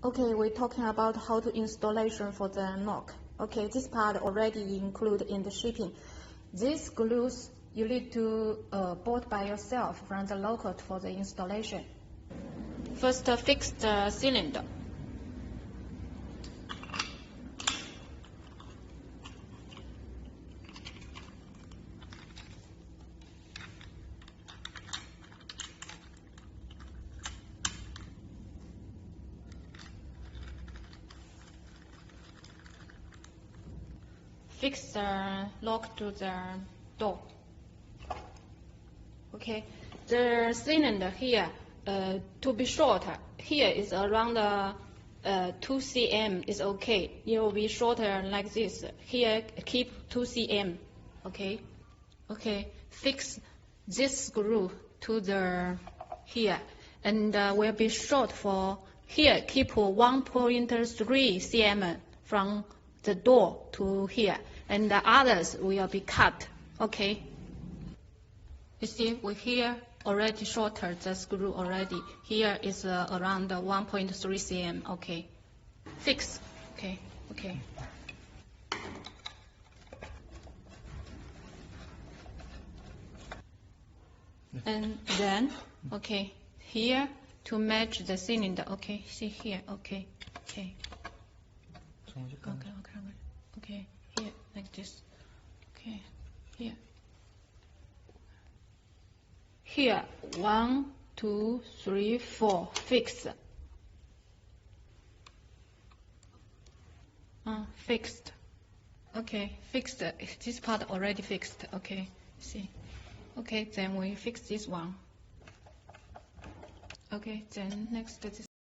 Okay, we're talking about how to installation for the lock. Okay, this part already included in the shipping. These screws you need to bolt by yourself from the local for the installation. First, fix the cylinder. Fix the lock to the door. Okay, the cylinder here, to be shorter, here is around 2 cm is okay. It will be shorter like this. Here, keep 2 cm. Okay. Okay. Fix this screw to the here, and will be short for here. Keep 1.3 cm from the door to here, and the others will be cut. Okay. You see, we here already shorter the screw already. Here is around 1.3 cm. Okay. Fix. Okay. Okay. And then, okay, here to match the cylinder. Okay. See here. Okay. Okay. Okay. Here like this. Okay. Here. Here, 1, 2, 3, 4, fix. Fixed. Okay, fixed. This part already fixed. Okay, see. Okay, then we fix this one. Okay, then next this.